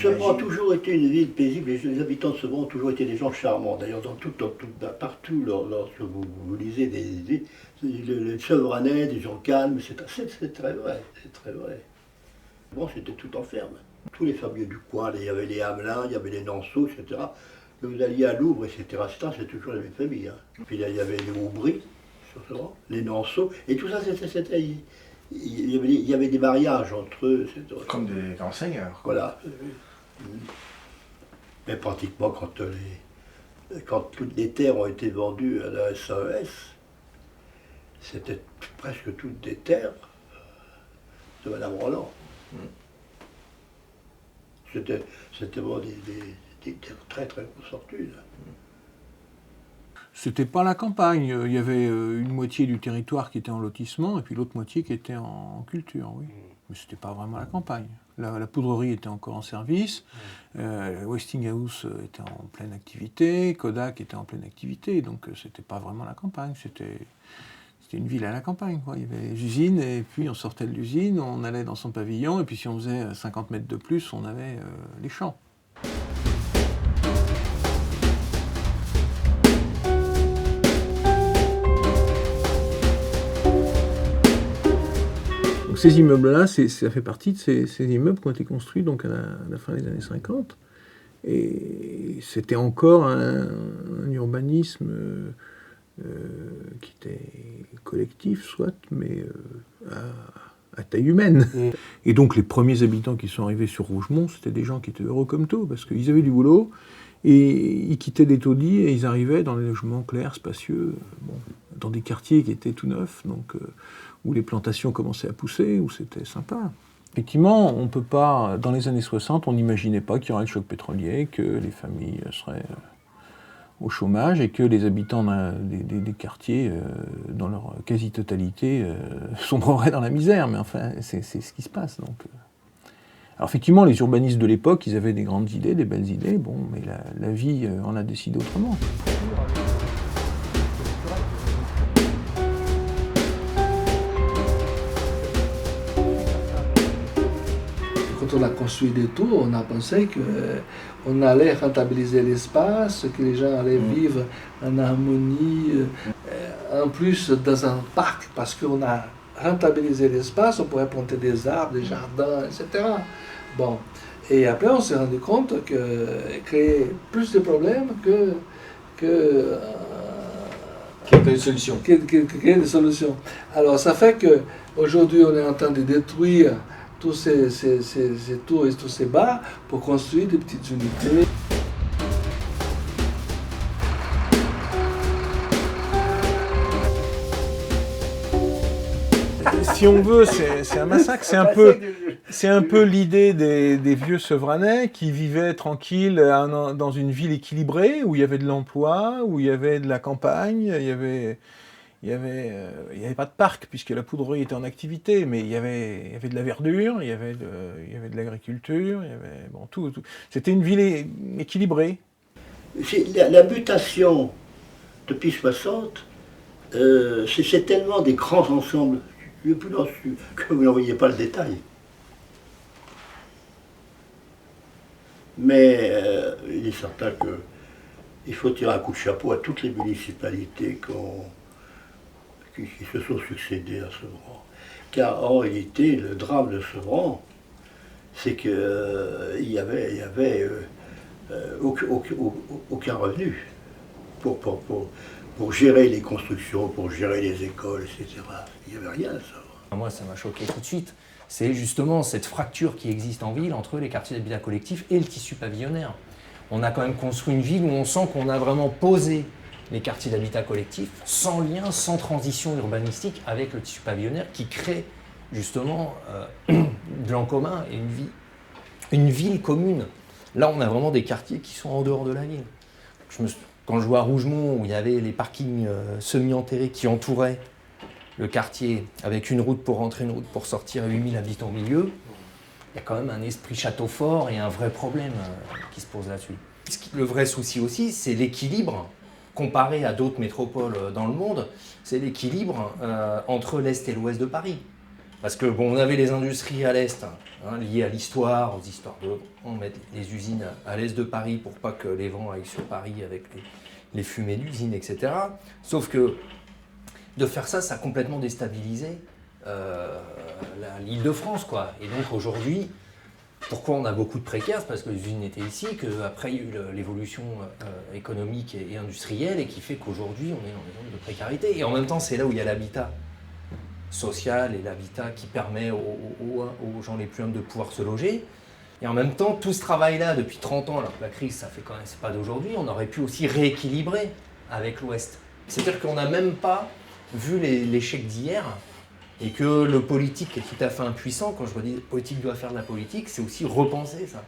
Sevran a toujours été une ville paisible, les habitants de Sevran ont toujours été des gens charmants. D'ailleurs, partout, lorsque vous lisez les Sevranais, des gens calmes, c'est très vrai, c'est très vrai. Bon, c'était tout en ferme. Tous les fermiers du coin, il y avait les Hamelins, il y avait les Nanceaux, etc. Vous alliez à Louvres, etc., c'est toujours les mêmes familles. Hein. Puis là, il y avait les Aubry, sur Sevran, les Nanceaux, et tout ça, il y avait des mariages entre eux. Comme des grands seigneurs. Voilà. Mais pratiquement, quand toutes les terres ont été vendues à la SAS, c'était presque toutes des terres de Madame Roland. C'était vraiment des très très grosses fortunes. C'était pas la campagne. Il y avait une moitié du territoire qui était en lotissement et puis l'autre moitié qui était en culture, oui. Mais c'était pas vraiment la campagne. La poudrerie était encore en service, Westinghouse était en pleine activité, Kodak était en pleine activité, donc c'était pas vraiment la campagne, c'était une ville à la campagne, quoi. Il y avait les usines et puis on sortait de l'usine, on allait dans son pavillon et puis si on faisait 50 mètres de plus, on avait les champs. Donc ces immeubles-là, ça fait partie de ces immeubles qui ont été construits donc à la fin des années 50. Et c'était encore un urbanisme qui était collectif, soit, mais à taille humaine. Et donc les premiers habitants qui sont arrivés sur Rougemont, c'était des gens qui étaient heureux comme tout, parce qu'ils avaient du boulot, et ils quittaient des taudis et ils arrivaient dans des logements clairs, spacieux, dans des quartiers qui étaient tout neufs, donc où les plantations commençaient à pousser, où c'était sympa. Effectivement, on peut pas, dans les années 60, on n'imaginait pas qu'il y aurait le choc pétrolier, que les familles seraient au chômage et que les habitants des quartiers, dans leur quasi-totalité, sombreraient dans la misère. Mais enfin, c'est ce qui se passe. Donc. Alors effectivement, les urbanistes de l'époque, ils avaient des grandes idées, des belles idées, mais la vie en a décidé autrement. Quand on a construit des tours, on a pensé qu'on allait rentabiliser l'espace, que les gens allaient vivre en harmonie. En plus, dans un parc, parce qu'on a rentabilisé l'espace, on pourrait planter des arbres, des jardins, etc. Bon. Et après, on s'est rendu compte que créer plus de problèmes que des solutions. Créer des solutions. Alors, ça fait qu'aujourd'hui, on est en train de détruire tous ces tours et tous ces bars pour construire des petites unités. Si on veut, c'est un massacre. C'est un peu l'idée des vieux Sevranais qui vivaient tranquilles dans une ville équilibrée où il y avait de l'emploi, où il y avait de la campagne, il y avait pas de parc puisque la poudrerie était en activité, mais il y avait de la verdure, il y avait de l'agriculture, il y avait tout. C'était une ville équilibrée. La mutation depuis 60, c'est tellement des grands ensembles que vous n'en voyez pas le détail. Mais il est certain qu'il faut tirer un coup de chapeau à toutes les municipalités qui se sont succédées à Sevran. Car en réalité, le drame de Sevran, c'est qu'il n'y avait aucun revenu pour gérer les constructions, pour gérer les écoles, etc. Il n'y avait rien à ça. Moi, ça m'a choqué tout de suite. C'est justement cette fracture qui existe en ville entre les quartiers d'habitat collectif et le tissu pavillonnaire. On a quand même construit une ville où on sent qu'on a vraiment posé les quartiers d'habitat collectif sans lien, sans transition urbanistique avec le tissu pavillonnaire qui crée justement de l'en commun et une ville commune. Là, on a vraiment des quartiers qui sont en dehors de la ville. Quand je vois à Rougemont, où il y avait les parkings semi-enterrés qui entouraient le quartier, avec une route pour rentrer, une route pour sortir, 8000 habitants au milieu, il y a quand même un esprit château fort et un vrai problème qui se pose là-dessus. Le vrai souci aussi, c'est l'équilibre, comparé à d'autres métropoles dans le monde, c'est l'équilibre entre l'Est et l'Ouest de Paris. Parce que bon, on avait les industries à l'est, liées à l'histoire, aux histoires de... On met les usines à l'est de Paris pour pas que les vents aillent sur Paris avec les fumées d'usines, etc. Sauf que de faire ça, ça a complètement déstabilisé l'Île-de-France, quoi. Et donc aujourd'hui, pourquoi on a beaucoup de précaires? C'est parce que les usines étaient ici, qu'après il y a eu l'évolution économique et industrielle, et qui fait qu'aujourd'hui on est dans des zones de précarité. Et en même temps, c'est là où il y a l'habitat social et l'habitat qui permet aux gens les plus humbles de pouvoir se loger. Et en même temps, tout ce travail-là, depuis 30 ans, alors que la crise, ça fait quand même, c'est pas d'aujourd'hui, on aurait pu aussi rééquilibrer avec l'Ouest. C'est-à-dire qu'on n'a même pas vu l'échec d'hier, et que le politique est tout à fait impuissant. Quand je dis le politique doit faire de la politique, c'est aussi repenser ça.